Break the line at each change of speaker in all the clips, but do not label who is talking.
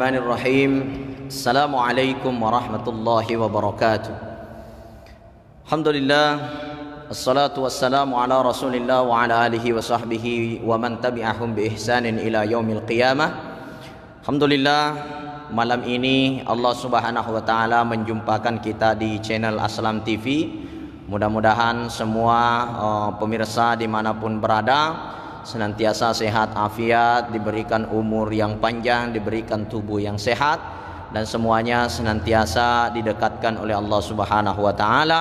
Bismillahirrahmanirrahim. Assalamualaikum warahmatullahi wabarakatuh. Alhamdulillah, assalatu wassalamu ala Rasulillah wa ala alihi wa sahbihi wa man tabi'ahum bi ihsanin ila yaumil qiyamah. Alhamdulillah, malam ini Allah Subhanahu wa taala menjumpakan kita di channel Aslam TV. Mudah-mudahan semua pemirsa dimanapun berada senantiasa sehat afiat, diberikan umur yang panjang, diberikan tubuh yang sehat, dan semuanya senantiasa didekatkan oleh Allah Subhanahu wa taala.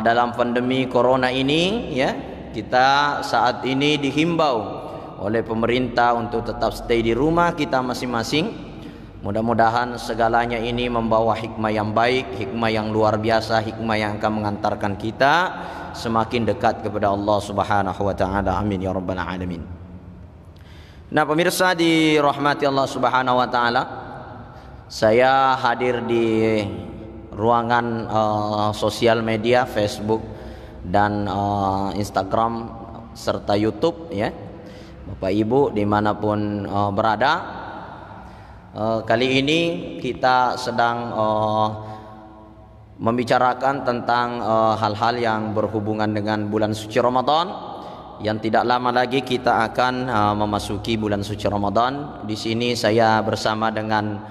Dalam pandemi corona ini ya, kita saat ini dihimbau oleh pemerintah untuk tetap stay di rumah kita masing-masing. Mudah-mudahan segalanya ini membawa hikmah yang baik, hikmah yang luar biasa, hikmah yang akan mengantarkan kita semakin dekat kepada Allah Subhanahu wa taala. Amin ya rabbal alamin. Nah, pemirsa dirahmati Allah Subhanahu wa taala, saya hadir di ruangan sosial media Facebook dan Instagram serta YouTube ya. Bapak Ibu dimanapun berada, kali ini kita sedang membicarakan tentang hal-hal yang berhubungan dengan bulan suci Ramadan. Yang tidak lama lagi kita akan memasuki bulan suci Ramadan. Di sini saya bersama dengan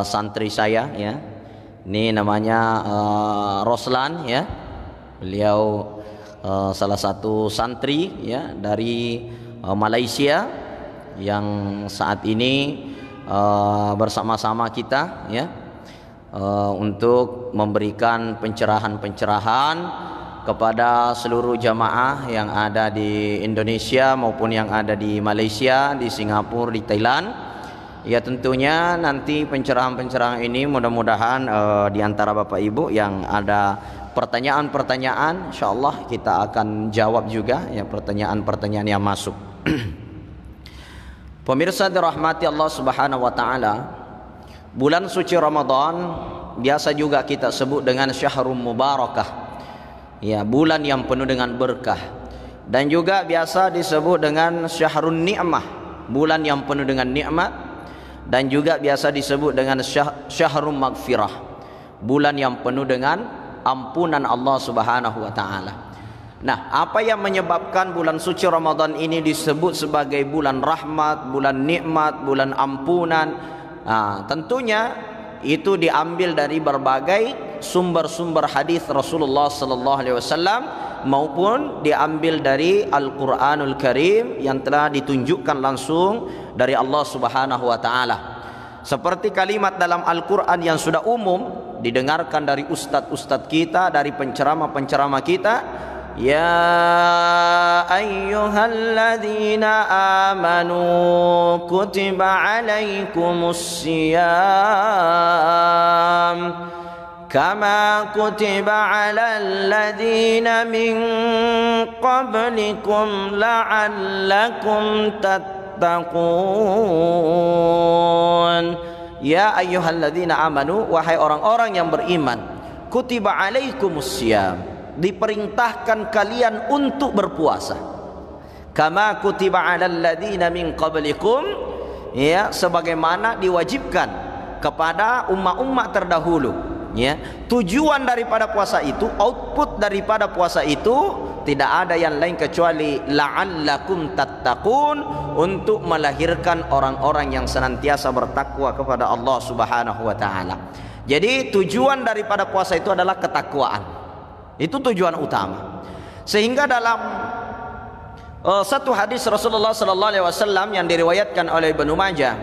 santri saya ya. Ini namanya Roslan ya. Beliau salah satu santri ya dari Malaysia yang saat ini bersama-sama kita ya, untuk memberikan pencerahan-pencerahan kepada seluruh jamaah yang ada di Indonesia maupun yang ada di Malaysia, di Singapura, di Thailand. Ya, tentunya nanti pencerahan-pencerahan ini mudah-mudahan di antara Bapak Ibu yang ada pertanyaan-pertanyaan, insyaallah kita akan jawab juga ya pertanyaan-pertanyaan yang masuk. Pemirsa dirahmati Allah Subhanahu wa taala, bulan suci Ramadan biasa juga kita sebut dengan Syahrul Mubarakah. Ya, bulan yang penuh dengan berkah. Dan juga biasa disebut dengan Syahrul Ni'mah, bulan yang penuh dengan nikmat. Dan juga biasa disebut dengan Syahrul Maghfirah, bulan yang penuh dengan ampunan Allah Subhanahu wa taala. Nah, apa yang menyebabkan bulan suci Ramadan ini disebut sebagai bulan rahmat, bulan nikmat, bulan ampunan? Tentunya itu diambil dari berbagai sumber-sumber hadis Rasulullah sallallahu alaihi wasallam maupun diambil dari Al-Qur'anul Karim yang telah ditunjukkan langsung dari Allah Subhanahu wa taala. Seperti kalimat dalam Al-Qur'an yang sudah umum didengarkan dari ustadz-ustadz kita, dari penceramah-penceramah kita. Ya ayyuhalladzina amanu kutiba alaikumus siyam kama kutiba alal ladzina min qablikum la'allakum tattaqun. Ya ayyuhalladzina amanu, wahai orang-orang yang beriman, kutiba alaikumus siyam, diperintahkan kalian untuk berpuasa. Kama kutiba 'alal ladzina min qablikum, ya, sebagaimana diwajibkan kepada umat-umat terdahulu. Ya, tujuan daripada puasa itu, output daripada puasa itu tidak ada yang lain kecuali la'allakum tattaqun, untuk melahirkan orang-orang yang senantiasa bertakwa kepada Allah Subhanahu wa taala. Jadi tujuan daripada puasa itu adalah ketakwaan. Itu tujuan utama. Sehingga dalam satu hadis Rasulullah sallallahu alaihi wasallam yang diriwayatkan oleh Ibnu Majah,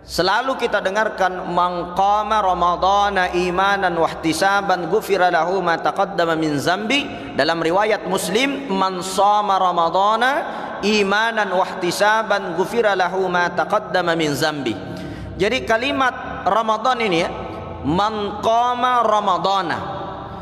selalu kita dengarkan, man qama ramadhana imanan wa ihtisaban ghufira lahu ma taqaddama min zambi. Dalam riwayat Muslim, man shama ramadhana imanan wa ihtisaban ghufira lahu ma taqaddama min zambi. Jadi kalimat Ramadan ini ya, man qama ramadhana,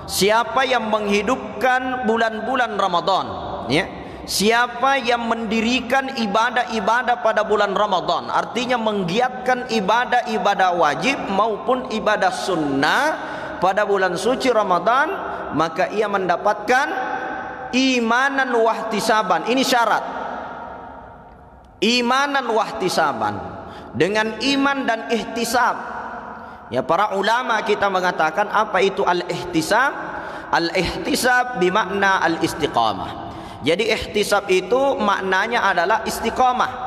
siapa yang menghidupkan bulan-bulan Ramadan ya, siapa yang mendirikan ibadah-ibadah pada bulan Ramadan, artinya menggiatkan ibadah-ibadah wajib maupun ibadah sunnah pada bulan suci Ramadan, maka ia mendapatkan imanan wahtisaban. Ini syarat, imanan wahtisaban, dengan iman dan ihtisab. Ya, para ulama kita mengatakan apa itu al-ihtisab? Al-ihtisab bermakna al-istiqamah. Jadi ihtisab itu maknanya adalah istiqamah.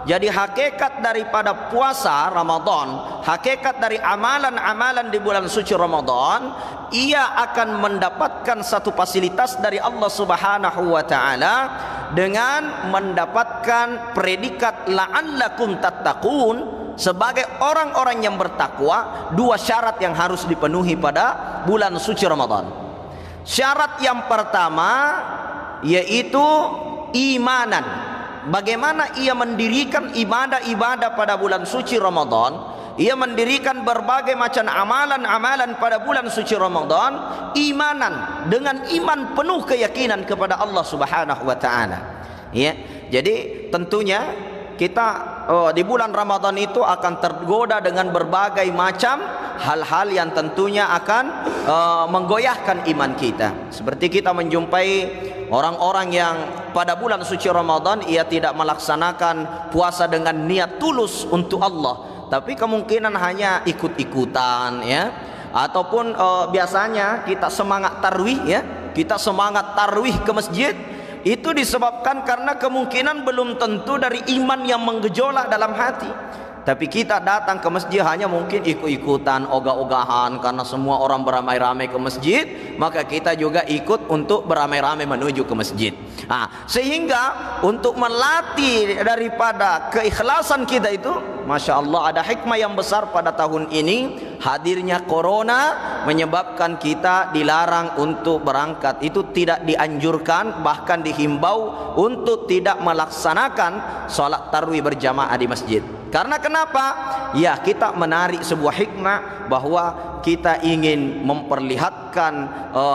Jadi hakikat daripada puasa Ramadan, hakikat dari amalan-amalan di bulan suci Ramadan, ia akan mendapatkan satu fasilitas dari Allah Subhanahu wa taala dengan mendapatkan predikat la'allakum tattaqun. Sebagai orang-orang yang bertakwa, dua syarat yang harus dipenuhi pada bulan suci Ramadan. Syarat yang pertama yaitu imanan. Bagaimana ia mendirikan ibadah-ibadah pada bulan suci Ramadan, ia mendirikan berbagai macam amalan-amalan pada bulan suci Ramadan, imanan, dengan iman penuh keyakinan kepada Allah Subhanahu wa taala. Ya. Jadi tentunya kita di bulan Ramadan itu akan tergoda dengan berbagai macam hal-hal yang tentunya akan menggoyahkan iman kita. Seperti kita menjumpai orang-orang yang pada bulan suci Ramadan ia tidak melaksanakan puasa dengan niat tulus untuk Allah, tapi kemungkinan hanya ikut-ikutan, ya. Ataupun biasanya kita semangat tarwih, ya, kita semangat tarwih ke masjid. Itu disebabkan karena kemungkinan belum tentu dari iman yang menggejolak dalam hati. Tapi kita datang ke masjid hanya mungkin ikut-ikutan, ogah-ogahan, karena semua orang beramai-ramai ke masjid, maka kita juga ikut untuk beramai-ramai menuju ke masjid. Sehingga untuk melatih daripada keikhlasan kita itu, Masya Allah, ada hikmah yang besar pada tahun ini. Hadirnya corona menyebabkan kita dilarang untuk berangkat. Itu tidak dianjurkan, bahkan dihimbau untuk tidak melaksanakan sholat tarawih berjamaah di masjid. Karena kenapa? Ya, kita menarik sebuah hikmah bahwa kita ingin memperlihatkan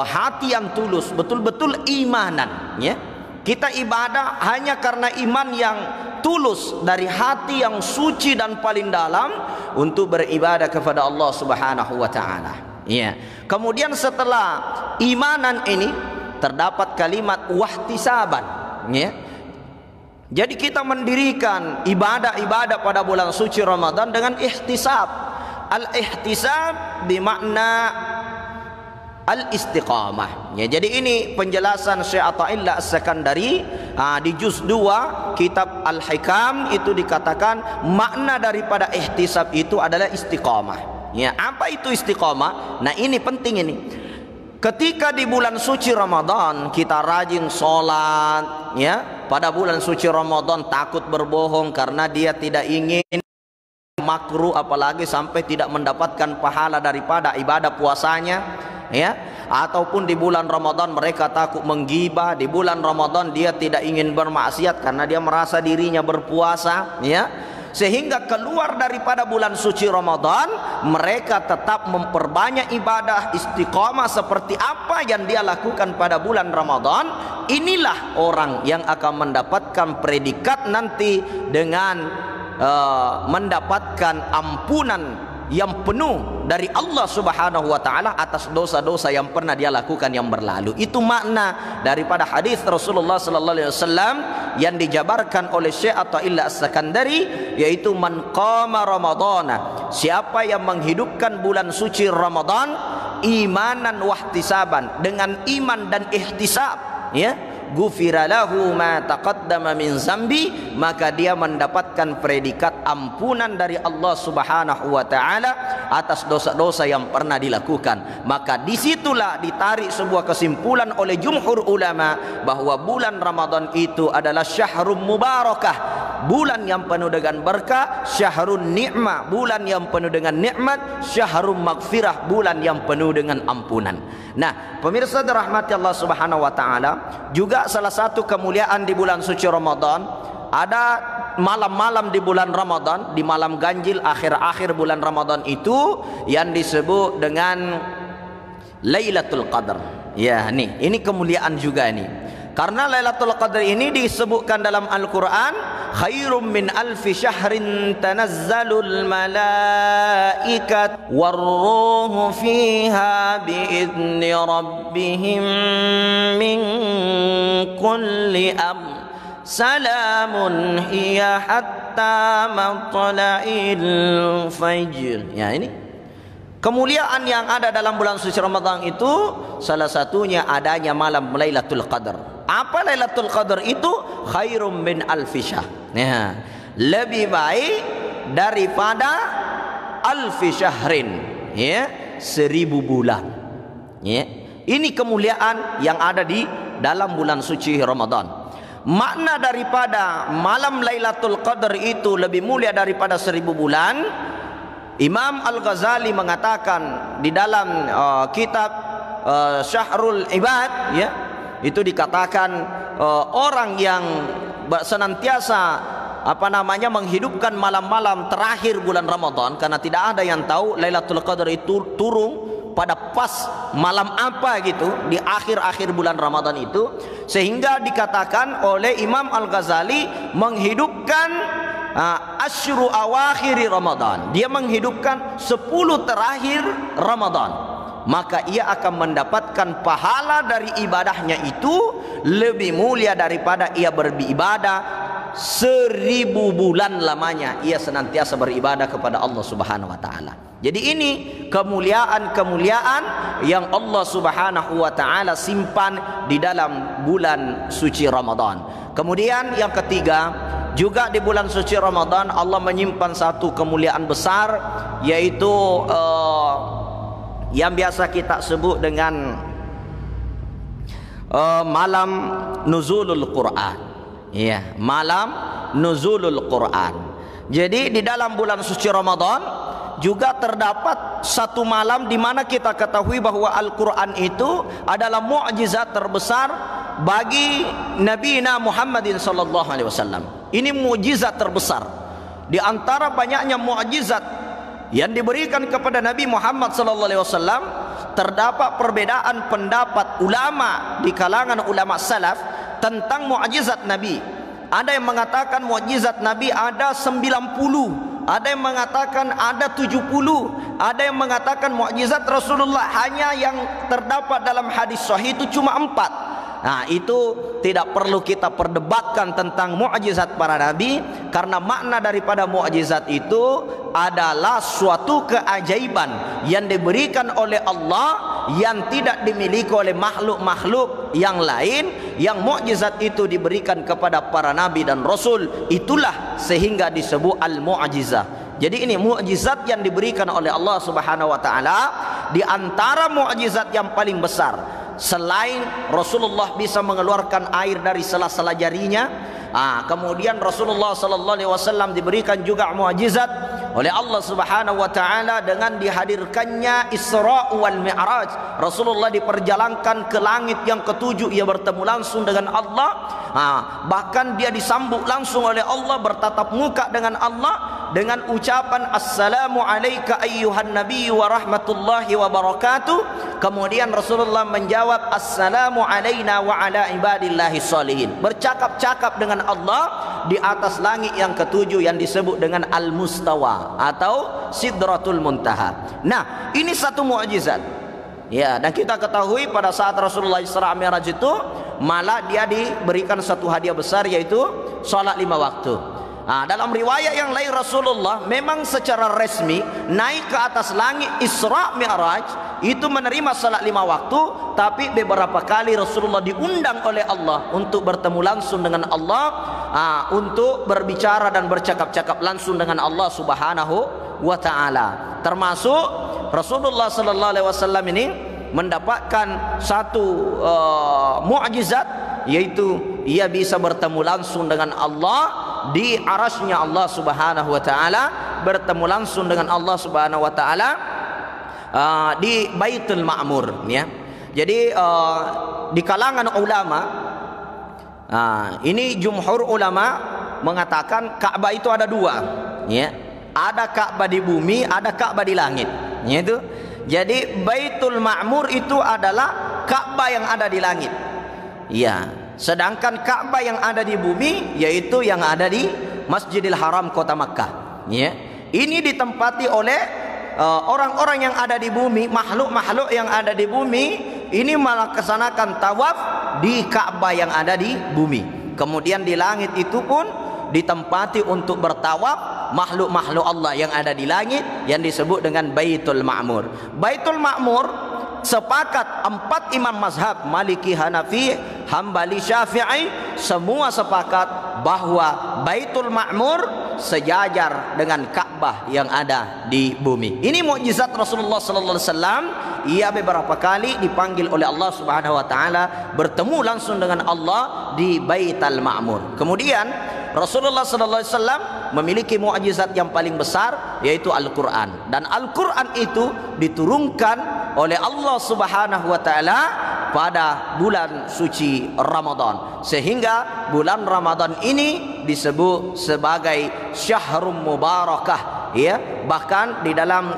hati yang tulus, betul-betul imanan, ya. Kita ibadah hanya karena iman yang tulus dari hati yang suci dan paling dalam untuk beribadah kepada Allah Subhanahu wa taala. Ya. Kemudian setelah imanan ini terdapat kalimat wahtisaban, ya. Jadi kita mendirikan ibadah-ibadah pada bulan suci Ramadan dengan ihtisab. Al-ihtisab bermakna al-istiqamah. Ya, jadi ini penjelasan Syekh Athaillah As-Sakandari di juz 2 kitab Al-Hikam. Itu dikatakan makna daripada ihtisab itu adalah istiqamah. Ya, apa itu istiqamah? Nah, ini penting ini. Ketika di bulan suci Ramadan kita rajin sholat, ya. Pada bulan suci Ramadan takut berbohong karena dia tidak ingin makruh, apalagi sampai tidak mendapatkan pahala daripada ibadah puasanya, ya. Ataupun di bulan Ramadan mereka takut menggibah, di bulan Ramadan dia tidak ingin bermaksiat karena dia merasa dirinya berpuasa, ya. Sehingga keluar daripada bulan suci Ramadan mereka tetap memperbanyak ibadah istiqamah seperti apa yang dia lakukan pada bulan Ramadan. Inilah orang yang akan mendapatkan predikat nanti dengan mendapatkan ampunan yang penuh dari Allah Subhanahu wa taala atas dosa-dosa yang pernah dia lakukan yang berlalu. Itu makna daripada hadis Rasulullah sallallahu alaihi wasallam yang dijabarkan oleh Syekh Athaillah As-Sakandari, yaitu man qama ramadhana, siapa yang menghidupkan bulan suci Ramadan imanan wahtisaban, dengan iman dan ihtisab, ya, ghufira lahu ma taqaddama min zambi, maka dia mendapatkan predikat ampunan dari Allah Subhanahu wa taala atas dosa-dosa yang pernah dilakukan. Maka disitulah ditarik sebuah kesimpulan oleh jumhur ulama bahwa bulan Ramadan itu adalah syahrul mubarakah, bulan yang penuh dengan berkah, syahrun ni'mah, bulan yang penuh dengan nikmat, syahrul maghfirah, bulan yang penuh dengan ampunan. Nah, pemirsa dirahmati Allah Subhanahu wa taala, juga salah satu kemuliaan di bulan suci Ramadan, ada malam-malam di bulan Ramadan, di malam ganjil akhir-akhir bulan Ramadan itu yang disebut dengan Lailatul Qadar. Ya, ini kemuliaan juga ini. Karena Lailatul Qadar ini disebutkan dalam Al-Quran, khairum min alfi syahrin tanazzalul malaikat warruhu fiha biidni rabbihim min kulli amr. salamun hiya hatta matla'il fajr. Ya, ini kemuliaan yang ada dalam bulan suci Ramadan itu salah satunya adanya malam Lailatul Qadar. Apa Lailatul Qadar itu? Khairum min alfi syahr. Ya, lebih baik daripada alfi syahrin, ya, 1000 bulan. Ya, ini kemuliaan yang ada di dalam bulan suci Ramadan. Makna daripada malam Lailatul Qadar itu lebih mulia daripada 1000 bulan. Imam Al-Ghazali mengatakan di dalam kitab Syahrul Ibad, ya, itu dikatakan orang yang senantiasa menghidupkan malam-malam terakhir bulan Ramadan, karena tidak ada yang tahu Lailatul Qadar itu turun pada pas malam apa gitu di akhir-akhir bulan Ramadan itu, sehingga dikatakan oleh Imam Al-Ghazali menghidupkan asyru awakhiri Ramadan. Dia menghidupkan 10 terakhir Ramadan, maka ia akan mendapatkan pahala dari ibadahnya itu lebih mulia daripada ia beribadah 1000 bulan lamanya ia senantiasa beribadah kepada Allah Subhanahu wa taala. Jadi ini kemuliaan-kemuliaan yang Allah Subhanahu wa taala simpan di dalam bulan suci Ramadan. Kemudian yang ketiga, juga di bulan suci Ramadan Allah menyimpan satu kemuliaan besar, yaitu yang biasa kita sebut dengan malam nuzulul Quran. Ya, malam nuzulul Quran. Jadi di dalam bulan suci Ramadan juga terdapat satu malam di mana kita ketahui bahwa Al-Quran itu adalah mukjizat terbesar bagi Nabi Muhammadin sallallahu alaihi wasallam. Ini mukjizat terbesar di antara banyaknya mukjizat yang diberikan kepada Nabi Muhammad sallallahu alaihi wasallam. Terdapat perbedaan pendapat ulama di kalangan ulama salaf tentang mukjizat Nabi. Ada yang mengatakan mukjizat Nabi ada 90, ada yang mengatakan ada 70, ada yang mengatakan mukjizat Rasulullah hanya yang terdapat dalam hadis sahih itu cuma 4. Nah, itu tidak perlu kita perdebatkan tentang mukjizat para nabi, karena makna daripada mukjizat itu adalah suatu keajaiban yang diberikan oleh Allah yang tidak dimiliki oleh makhluk-makhluk yang lain, yang mukjizat itu diberikan kepada para nabi dan rasul. Itulah sehingga disebut al-mu'jizah. Jadi ini mukjizat yang diberikan oleh Allah Subhanahu wa taala, di antara mukjizat yang paling besar. Selain Rasulullah bisa mengeluarkan air dari sela-sela jarinya, kemudian Rasulullah sallallahu alaihi wasallam diberikan juga mukjizat oleh Allah Subhanahu wa taala dengan dihadirkannya Isra wal Mi'raj. Rasulullah diperjalankan ke langit yang ketujuh, ia bertemu langsung dengan Allah. Bahkan dia disambut langsung oleh Allah, bertatap muka dengan Allah dengan ucapan assalamu alayka ayyuhan nabiy wa rahmatullahi wa barakatuh. Kemudian Rasulullah menjawab assalamu alayna wa ala ibadillahi sholihin. Bercakap-cakap dengan Allah di atas langit yang ketujuh yang disebut dengan al-mustawa atau sidratul muntaha. Nah, ini satu mukjizat. Ya, dan kita ketahui pada saat Rasulullah Isra Mi'raj itu malah dia diberikan satu hadiah besar, yaitu salat 5 waktu. Dalam riwayat yang lain Rasulullah memang secara resmi naik ke atas langit Isra Mi'raj itu menerima salat 5 waktu, tapi beberapa kali Rasulullah diundang oleh Allah untuk bertemu langsung dengan Allah, untuk berbicara dan bercakap-cakap langsung dengan Allah Subhanahu wa taala. Termasuk Rasulullah sallallahu alaihi wasallam ini mendapatkan satu mukjizat, yaitu ia bisa bertemu langsung dengan Allah di arasnya Allah Subhanahu wa taala, bertemu langsung dengan Allah Subhanahu wa taala di Baitul Ma'mur, ya. Jadi di kalangan ulama, ini jumhur ulama mengatakan Ka'bah itu ada 2, ya. Ada Ka'bah di bumi, ada Ka'bah di langit, yaitu. Jadi Baitul Ma'mur itu adalah Ka'bah yang ada di langit, ya. Sedangkan Ka'bah yang ada di bumi yaitu yang ada di Masjidil Haram kota Makkah, ya. Ini ditempati oleh orang-orang yang ada di bumi, makhluk-makhluk yang ada di bumi ini melaksanakan tawaf di Ka'bah yang ada di bumi. Kemudian di langit itu pun ditempati untuk bertawaf makhluk-makhluk Allah yang ada di langit yang disebut dengan Baitul Ma'mur. Baitul Ma'mur sepakat 4 imam mazhab Maliki, Hanafi, Hambali, Syafi'i, semua sepakat bahwa Baitul Ma'mur sejajar dengan Ka'bah yang ada di bumi. Ini mukjizat Rasulullah sallallahu alaihi wasallam. Ia beberapa kali dipanggil oleh Allah Subhanahu wa taala bertemu langsung dengan Allah di Baitul Ma'mur. Kemudian Rasulullah sallallahu alaihi wasallam memiliki mukjizat yang paling besar, yaitu Al-Qur'an. Dan Al-Qur'an itu diturunkan oleh Allah Subhanahu wa taala pada bulan suci Ramadan, sehingga bulan Ramadan ini disebut sebagai Syahrul Mubarakah, ya. Bahkan di dalam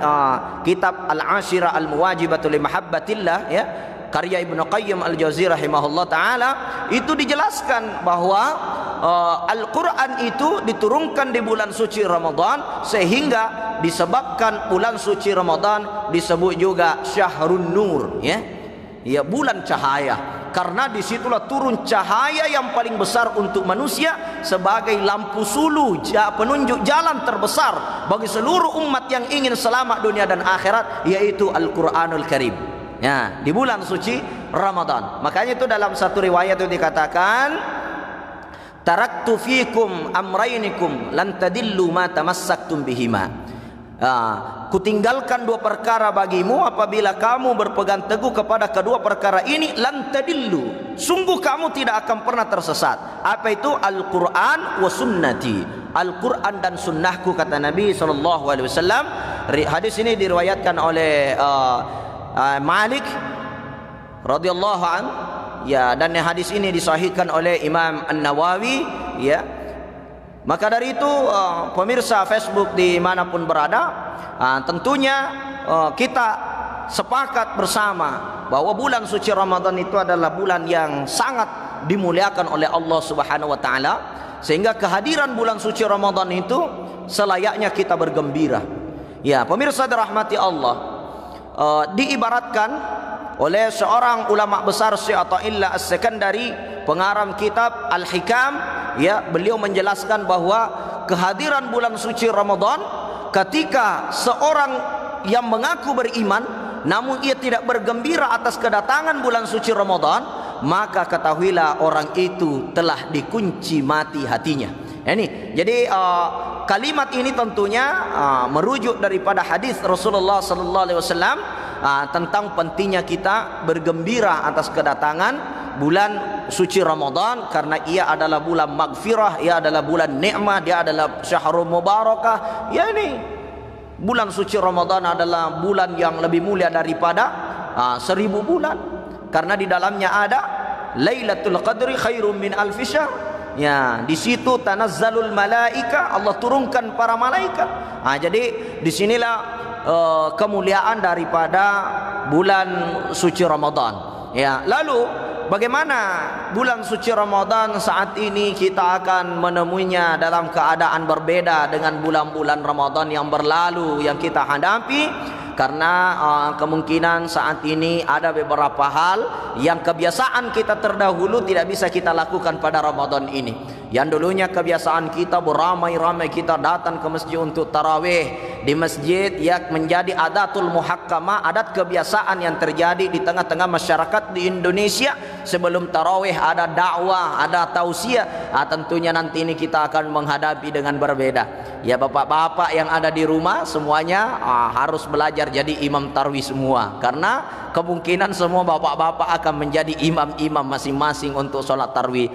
kitab Al-Ashirah Al-Muwajibatu li Mahabbatillah, ya, karya Ibnu Qayyim Al-Jauziyah rahimahullah taala, itu dijelaskan bahwa Al-Qur'an itu diturunkan di bulan suci Ramadan, sehingga disebabkan bulan suci Ramadan disebut juga Syahrun Nur, ya. Ya, bulan cahaya, karena disitulah turun cahaya yang paling besar untuk manusia sebagai lampu sulu, penunjuk jalan terbesar bagi seluruh umat yang ingin selamat dunia dan akhirat, yaitu Al-Quranul Karim, ya, di bulan suci Ramadan. Makanya itu dalam satu riwayat itu dikatakan, taraktu fikum amrainikum lan tadillu ma tamassaktum bihima. Kutinggalkan 2 perkara bagimu, apabila kamu berpegang teguh kepada kedua perkara ini, lan tadillu, sungguh kamu tidak akan pernah tersesat. Apa itu? Al-Quran wa sunnati, Al-Quran dan sunnahku, kata Nabi SAW. Hadis ini diriwayatkan oleh Malik radhiyallahu an, ya, dan hadis ini disahihkan oleh Imam An-Nawawi, ya. Maka dari itu pemirsa Facebook dimanapun berada, tentunya kita sepakat bersama bahwa bulan suci Ramadan itu adalah bulan yang sangat dimuliakan oleh Allah Subhanahu wa taala, sehingga kehadiran bulan suci Ramadan itu selayaknya kita bergembira. Ya, pemirsa dirahmati Allah, diibaratkan oleh seorang ulama besar Syekh Athaillah As-Sekandari, pengarang kitab Al-Hikam, ya, beliau menjelaskan bahwa kehadiran bulan suci Ramadan, ketika seorang yang mengaku beriman namun ia tidak bergembira atas kedatangan bulan suci Ramadan, maka ketahuilah orang itu telah dikunci mati hatinya. Ini jadi kalimat ini tentunya merujuk daripada hadis Rasulullah sallallahu alaihi wasallam tentang pentingnya kita bergembira atas kedatangan bulan suci Ramadan, karena ia adalah bulan maghfirah, ia adalah bulan nikmat, dia adalah syahrul mubarakah. Ya, ini bulan suci Ramadan adalah bulan yang lebih mulia daripada 1000 bulan, karena di dalamnya ada Lailatul Qadri khairum min alfi syahr. Ya, di situ tanazzalul malaika, Allah turunkan para malaikat. Jadi disinilah kemuliaan daripada bulan suci Ramadan. Ya, lalu bagaimana bulan suci Ramadan saat ini kita akan menemuinya dalam keadaan berbeda dengan bulan-bulan Ramadan yang berlalu yang kita hadapi? Karena kemungkinan saat ini ada beberapa hal yang kebiasaan kita terdahulu tidak bisa kita lakukan pada Ramadan ini. Yang dulunya kebiasaan kita beramai-ramai kita datang ke masjid untuk tarawih di masjid, yang menjadi adatul muhakkamah, adat kebiasaan yang terjadi di tengah-tengah masyarakat di Indonesia. Sebelum tarawih ada dakwah, ada tausiah. Tentunya nanti ini kita akan menghadapi dengan berbeda. Ya, bapak-bapak yang ada di rumah semuanya harus belajar jadi imam tarwih semua, karena kemungkinan semua bapak-bapak akan menjadi imam-imam masing-masing untuk sholat tarwih.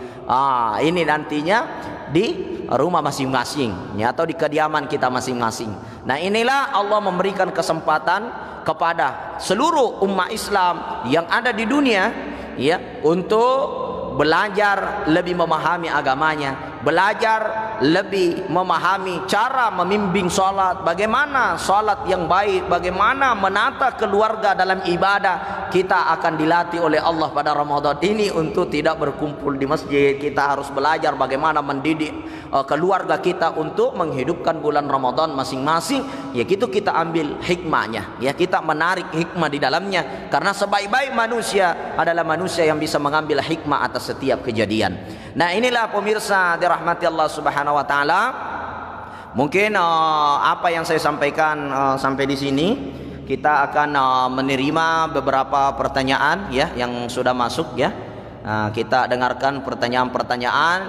Ini nantinya di rumah masing-masing, ya, atau di kediaman kita masing-masing. Nah, inilah Allah memberikan kesempatan kepada seluruh umat Islam yang ada di dunia, ya, untuk belajar lebih memahami agamanya, belajar lebih memahami cara membimbing sholat, bagaimana sholat yang baik, bagaimana menata keluarga dalam ibadah. Kita akan dilatih oleh Allah pada Ramadan ini untuk tidak berkumpul di masjid. Kita harus belajar bagaimana mendidik keluarga kita untuk menghidupkan bulan Ramadan masing-masing, ya gitu kita ambil hikmahnya, ya kita menarik hikmah di dalamnya, karena sebaik-baik manusia adalah manusia yang bisa mengambil hikmah atas setiap kejadian. Nah, inilah pemirsa dirahmati Allah Subhanahu wa taala. Mungkin apa yang saya sampaikan sampai di sini. Kita akan menerima beberapa pertanyaan ya yang sudah masuk ya. Kita dengarkan pertanyaan-pertanyaan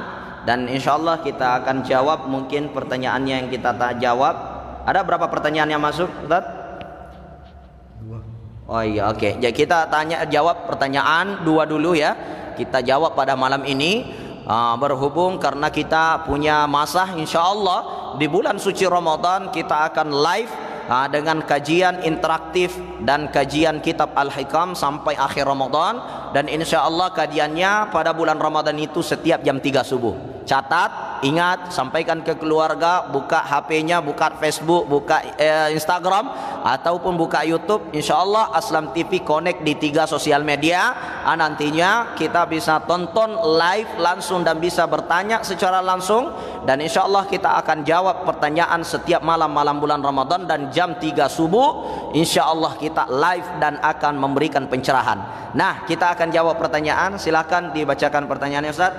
dan insyaallah kita akan jawab mungkin pertanyaannya yang kita tak jawab. Ada berapa pertanyaan yang masuk, Ustaz? 2. Oh iya, oke. Jadi kita jawab pertanyaan 2 dulu ya. Kita jawab pada malam ini. Berhubung karena kita punya masa insyaallah di bulan suci Ramadan kita akan live dengan kajian interaktif dan kajian kitab Al-Hikam sampai akhir Ramadan, dan insyaallah kajiannya pada bulan Ramadan itu setiap jam 3 subuh. Catat, ingat, sampaikan ke keluarga, buka HP-nya, buka Facebook, buka Instagram ataupun buka YouTube. Insyaallah Aslam TV connect di 3 sosial media. Nantinya kita bisa tonton live langsung dan bisa bertanya secara langsung, dan insyaallah kita akan jawab pertanyaan setiap malam-malam bulan Ramadan, dan jam 3 subuh insyaallah kita live dan akan memberikan pencerahan. Nah, kita akan jawab pertanyaan. Silakan dibacakan pertanyaannya, Ustaz.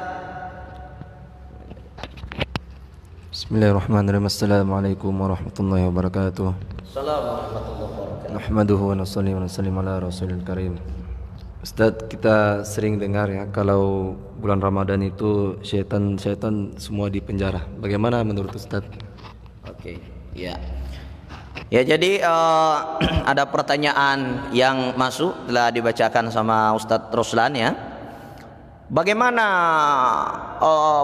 Bismillahirrahmanirrahim. Assalamualaikum warahmatullahi wabarakatuh.
Assalamualaikum warahmatullahi wabarakatuh.
Nahmaduhu wa nusalli wa nusallim ala rasulil karim. Ustaz, kita sering dengar ya kalau bulan Ramadan itu syaitan semua di penjara. Bagaimana menurut Ustaz?
Oke, ya. Ya, jadi ada pertanyaan yang masuk telah dibacakan sama Ustadz Ruslan ya. Bagaimana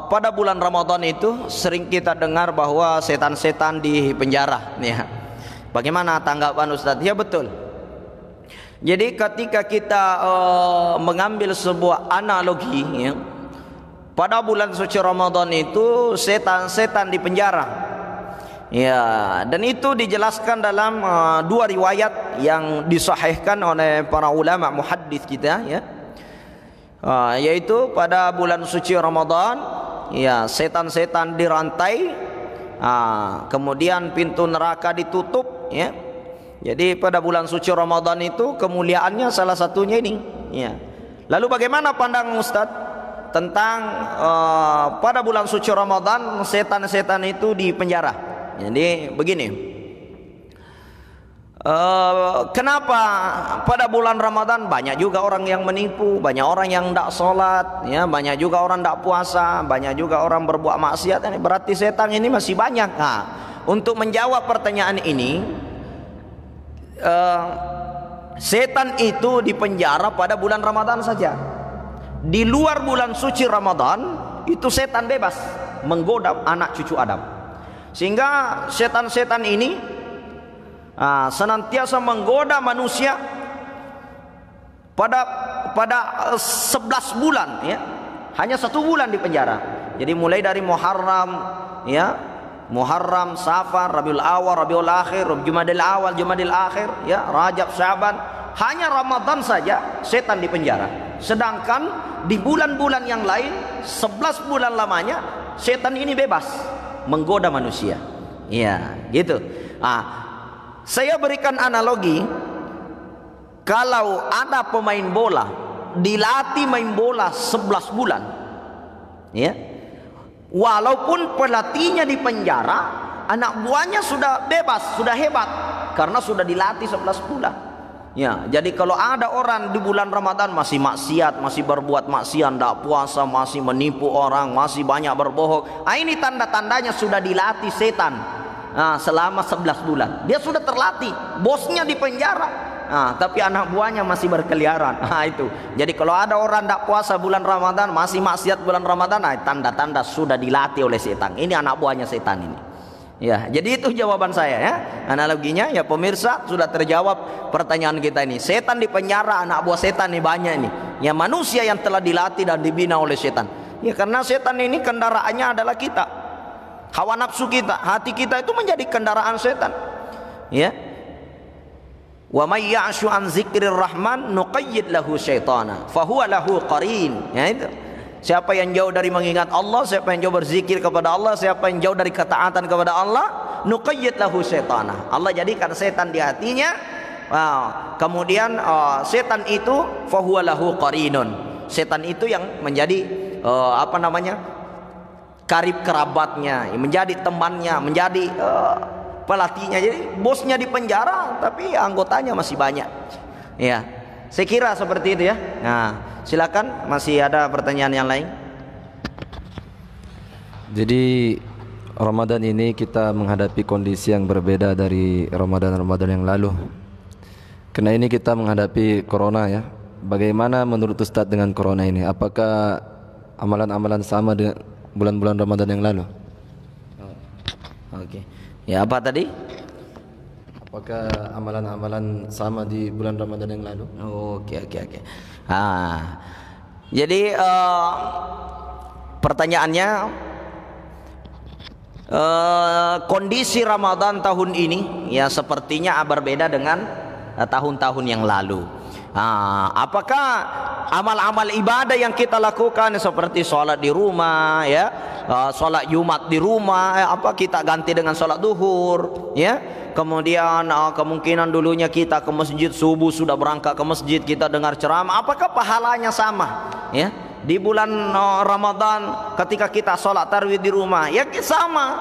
pada bulan Ramadan itu sering kita dengar bahwa setan-setan di penjara ya. Bagaimana tanggapan Ustadz? Ya betul. Jadi ketika kita mengambil sebuah analogi ya, pada bulan suci Ramadan itu setan-setan di penjara. Ya, dan itu dijelaskan dalam 2 riwayat yang disahihkan oleh para ulama muhaddits kita ya. Yaitu pada bulan suci Ramadan ya setan-setan dirantai, kemudian pintu neraka ditutup ya. Jadi pada bulan suci Ramadan itu kemuliaannya salah satunya ini ya. Lalu bagaimana pandangan Ustaz tentang pada bulan suci Ramadan setan-setan itu di penjara? Jadi begini, kenapa pada bulan Ramadan banyak juga orang yang menipu, banyak orang yang tidak sholat, ya, banyak juga orang tidak puasa, banyak juga orang berbuat maksiat. Ini berarti setan ini masih banyak. Nah, untuk menjawab pertanyaan ini, setan itu di penjara pada bulan Ramadan saja. Di luar bulan suci Ramadan itu setan bebas menggoda anak cucu Adam. Sehingga setan-setan ini senantiasa menggoda manusia pada 11 bulan ya. Hanya 1 bulan di penjara. Jadi mulai dari Muharram ya, Muharram, Safar, Rabiul Awal, Rabiul Akhir, Jumadil Awal, Jumadil Akhir ya, Rajab, Syaban. Hanya Ramadan saja setan di penjara. Sedangkan di bulan-bulan yang lain 11 bulan lamanya setan ini bebas menggoda manusia. Ya, gitu. Saya berikan analogi, kalau ada pemain bola dilatih main bola 11 bulan. Ya. Walaupun pelatihnya di penjara, anak buahnya sudah bebas, sudah hebat karena sudah dilatih 11 bulan. Ya, jadi kalau ada orang di bulan Ramadan masih maksiat, masih berbuat maksiat, tidak puasa, masih menipu orang, masih banyak berbohong, ini tanda-tandanya sudah dilatih setan selama 11 bulan. Dia sudah terlatih, bosnya di penjara, tapi anak buahnya masih berkeliaran. Itu. Jadi kalau ada orang tidak puasa bulan Ramadan, masih maksiat bulan Ramadan, tanda-tanda sudah dilatih oleh setan. Ini anak buahnya setan ini. Ya, jadi itu jawaban saya ya. Analoginya ya pemirsa, sudah terjawab pertanyaan kita ini. Setan di penjara, anak buah setan ini banyak ini. Ya, manusia yang telah dilatih dan dibina oleh setan. Ya, karena setan ini kendaraannya adalah kita. Hawa nafsu kita, hati kita itu menjadi kendaraan setan. Ya. Wa may ya'shu an dzikrir rahman nuqayyid lahu syaitana fahuwa lahu qarin. Ya itu. Siapa yang jauh dari mengingat Allah, siapa yang jauh berzikir kepada Allah, siapa yang jauh dari ketaatan kepada Allah, nuqayyid lahu syaitana. Allah jadikan setan di hatinya. Kemudian setan itu fahuwa lahu qarinun. Setan itu yang menjadi karib kerabatnya, menjadi temannya, menjadi pelatihnya. Jadi bosnya di penjara tapi anggotanya masih banyak. Ya, saya kira seperti itu ya. Nah, silakan, masih ada pertanyaan yang lain?
Jadi Ramadan ini kita menghadapi kondisi yang berbeda dari Ramadan-Ramadan yang lalu. Karena ini kita menghadapi corona ya. Bagaimana menurut Ustadz dengan corona ini? Apakah amalan-amalan sama dengan bulan-bulan Ramadan yang lalu?
Oke. Ya, apa tadi?
Apakah amalan-amalan sama di bulan Ramadan yang lalu?
Oke. Jadi pertanyaannya, kondisi Ramadan tahun ini ya sepertinya berbeda dengan tahun-tahun yang lalu. Apakah amal-amal ibadah yang kita lakukan seperti sholat di rumah ya, sholat Jumat di rumah, kita ganti dengan sholat duhur ya. Kemudian kemungkinan dulunya kita ke masjid subuh, sudah berangkat ke masjid, kita dengar ceramah, apakah pahalanya sama ya di bulan Ramadan ketika kita sholat tarawih di rumah? Ya sama,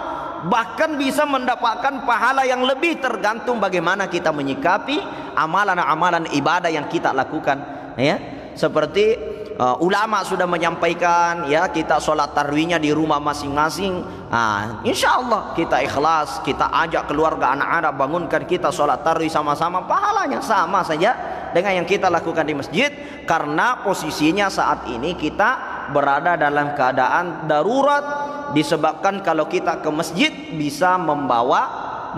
bahkan bisa mendapatkan pahala yang lebih, tergantung bagaimana kita menyikapi amalan-amalan ibadah yang kita lakukan ya. Seperti ulama sudah menyampaikan ya, kita sholat tarawihnya di rumah masing-masing. Insya Allah kita ikhlas, kita ajak keluarga anak-anak, bangunkan kita sholat tarawih sama-sama, pahalanya sama saja dengan yang kita lakukan di masjid. Karena posisinya saat ini kita berada dalam keadaan darurat, disebabkan kalau kita ke masjid bisa membawa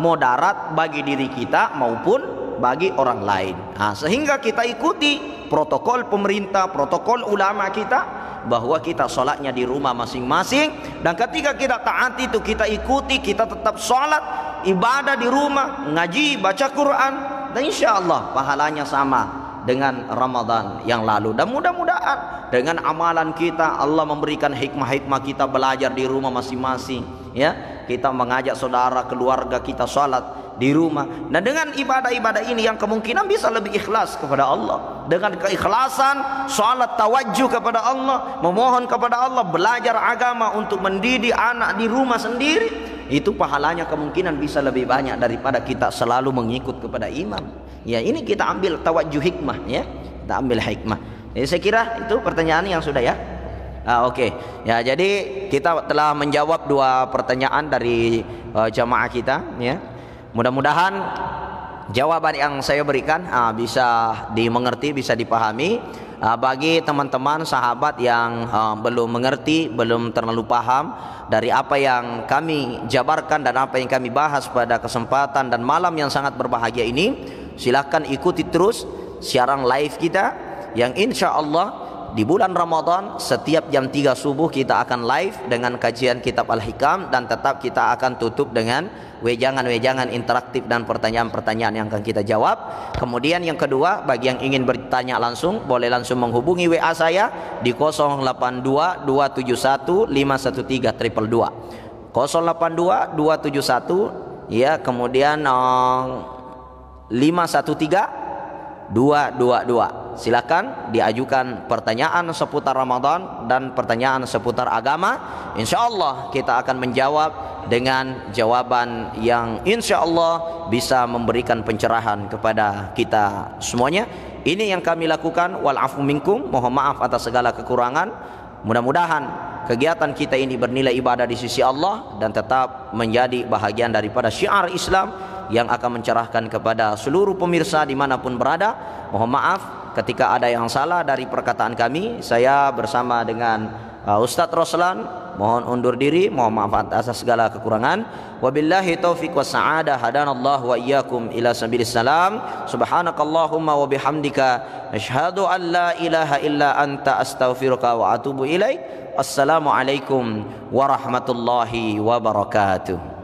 mudarat bagi diri kita maupun bagi orang lain. Sehingga kita ikuti protokol pemerintah, protokol ulama kita, bahwa kita sholatnya di rumah masing-masing. Dan ketika kita taati itu, kita ikuti, kita tetap sholat ibadah di rumah, ngaji, baca Quran, dan insya Allah pahalanya sama dengan Ramadan yang lalu. Dan mudah-mudahan dengan amalan kita Allah memberikan hikmah-hikmah, kita belajar di rumah masing-masing ya, kita mengajak saudara keluarga kita sholat di rumah. Nah, dengan ibadah-ibadah ini yang kemungkinan bisa lebih ikhlas kepada Allah, dengan keikhlasan salat tawajjuh kepada Allah, memohon kepada Allah, belajar agama untuk mendidik anak di rumah sendiri, itu pahalanya kemungkinan bisa lebih banyak daripada kita selalu mengikut kepada imam. Ya, ini kita ambil tawajjuh hikmah ya, kita ambil hikmah. Jadi saya kira itu pertanyaan yang sudah ya. Oke. Ya, jadi kita telah menjawab 2 pertanyaan dari jamaah kita ya. Mudah-mudahan jawaban yang saya berikan bisa dimengerti, bisa dipahami. Bagi teman-teman sahabat yang belum mengerti, belum terlalu paham dari apa yang kami jabarkan dan apa yang kami bahas pada kesempatan dan malam yang sangat berbahagia ini, silakan ikuti terus siaran live kita yang insya Allah di bulan Ramadan setiap jam 3 subuh kita akan live dengan kajian kitab Al-Hikam, dan tetap kita akan tutup dengan wejangan-wejangan interaktif dan pertanyaan-pertanyaan yang akan kita jawab. Kemudian yang kedua, bagi yang ingin bertanya langsung, boleh langsung menghubungi WA saya di 082 271 513 222 082 271 ya, kemudian 513 222. Silakan diajukan pertanyaan seputar Ramadan dan pertanyaan seputar agama. Insya Allah kita akan menjawab dengan jawaban yang insya Allah bisa memberikan pencerahan kepada kita semuanya. Ini yang kami lakukan. Wal-afu minkum, mohon maaf atas segala kekurangan. Mudah-mudahan kegiatan kita ini bernilai ibadah di sisi Allah dan tetap menjadi bahagian daripada syiar Islam yang akan mencerahkan kepada seluruh pemirsa dimanapun berada. Mohon maaf ketika ada yang salah dari perkataan kami. Saya bersama dengan Ustadz Roslan mohon undur diri, mohon maaf atas segala kekurangan. Wabillahi taufiq was sa'adah, hadanallahu wa iyyakum ila sabilis salam. Subhanakallahumma wa bihamdika asyhadu an la ilaha illa anta astaghfiruka wa atubu ilaik. Assalamualaikum warahmatullahi wabarakatuh.